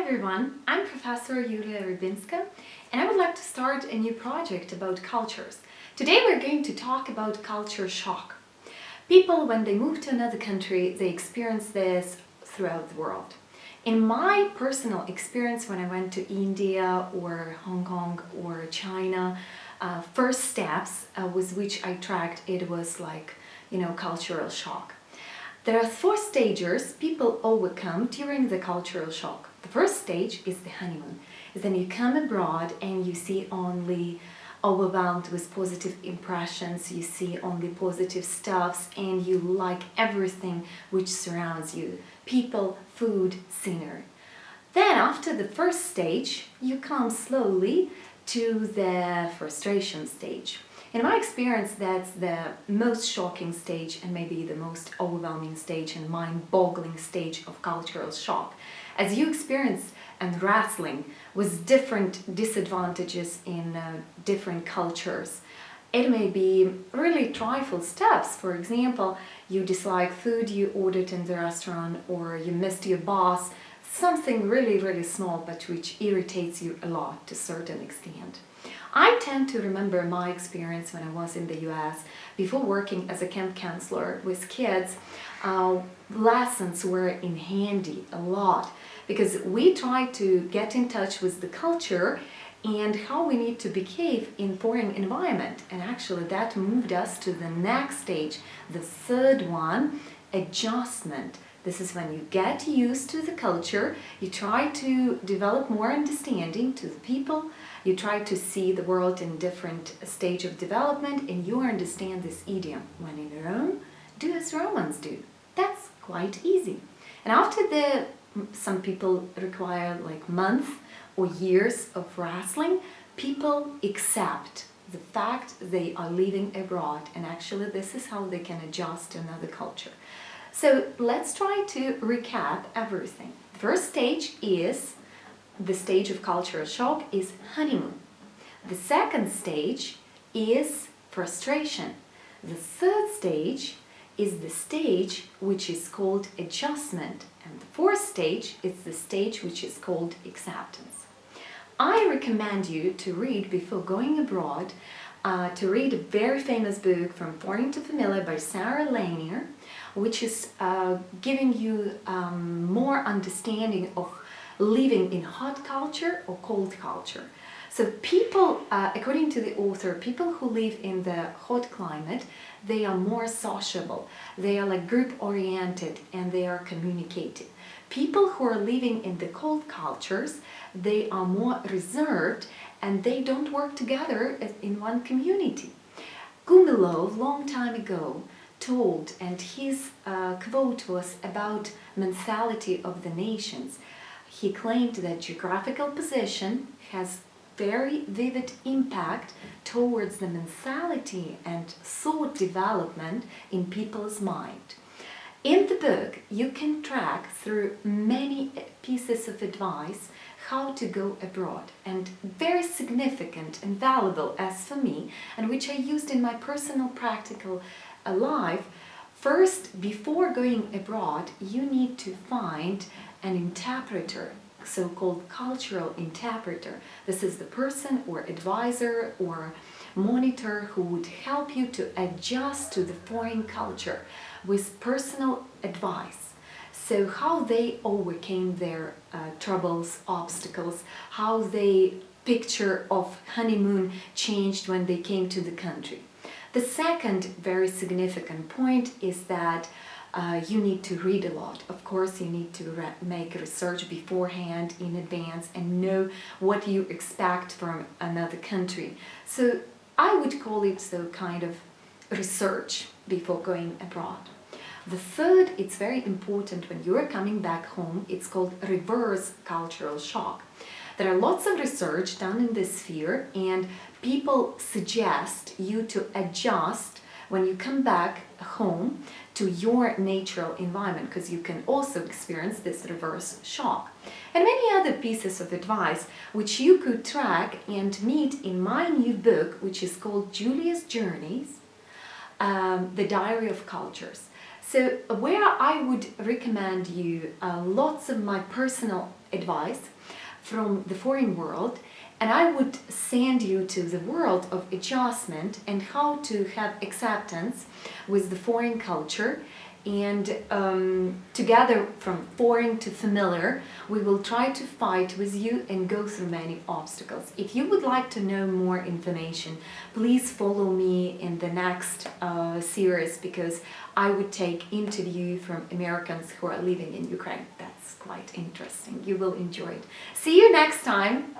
everyone, I'm Professor Julia Rybinska and I would like to start a new project about cultures. Today we're going to talk about culture shock. People, when they move to another country, they experience this throughout the world. In my personal experience when I went to India or Hong Kong or China, first steps with which I tracked, it was like, cultural shock. There are 4 stages people overcome during the cultural shock. The first stage is the honeymoon. Then you come abroad and you see only overwhelmed with positive impressions, you see only positive stuffs, and you like everything which surrounds you. People, food, scenery. Then after the first stage, you come slowly to the frustration stage. In my experience, that's the most shocking stage and maybe the most overwhelming stage and mind-boggling stage of cultural shock. As you experience and wrestling with different disadvantages in different cultures, it may be really trifle steps. For example, you dislike food you ordered in the restaurant, or you missed your boss, something really small but which irritates you a lot to a certain extent. I tend to remember my experience when I was in the U.S. before working as a camp counselor with kids. Lessons were in handy a lot because we tried to get in touch with the culture and how we need to behave in foreign environment, and actually that moved us to the next stage, the third one, adjustment. This is when you get used to the culture, you try to develop more understanding to the people, you try to see the world in different stage of development, and you understand this idiom, when in Rome, do as Romans do. That's quite easy. And after some people require like months or years of wrestling, people accept the fact they are living abroad, and actually this is how they can adjust to another culture. So let's try to recap everything. The first stage is the stage of cultural shock is honeymoon. The second stage is frustration. The third stage is the stage which is called adjustment. And the fourth stage is the stage which is called acceptance. I recommend you to read before going abroad, to read a very famous book from Foreign to Familiar by Sarah Lanier, which is giving you more understanding of living in hot culture or cold culture. So people, according to the author, people who live in the hot climate, they are more sociable, they are like group-oriented, and they are communicative. People who are living in the cold cultures, they are more reserved and they don't work together in one community. Gumilov, long time ago, told, and his quote was about mentality of the nations. He claimed that geographical position has very vivid impact towards the mentality and thought development in people's mind. In the book, you can track through many pieces of advice how to go abroad, and very significant and valuable as for me, and which I used in my personal practical life. First, before going abroad, you need to find an interpreter, so-called cultural interpreter. This is the person or advisor or monitor who would help you to adjust to the foreign culture with personal advice. So how they overcame their troubles, obstacles, how their picture of honeymoon changed when they came to the country. The second very significant point is that you need to read a lot. Of course, you need to make research beforehand, in advance, and know what you expect from another country. So I would call it so kind of research before going abroad. The third, it's very important when you're coming back home, it's called reverse cultural shock. There are lots of research done in this sphere, and people suggest you to adjust when you come back home to your natural environment, because you can also experience this reverse shock. And many other pieces of advice which you could track and meet in my new book, which is called Julia's Journeys, The Diary of Cultures. So where I would recommend you lots of my personal advice from the foreign world, and I would send you to the world of adjustment and how to have acceptance with the foreign culture. And together from foreign to familiar, we will try to fight with you and go through many obstacles. If you would like to know more information, please follow me in the next series, because I would take interview from Americans who are living in Ukraine. That's quite interesting. You will enjoy it. See you next time.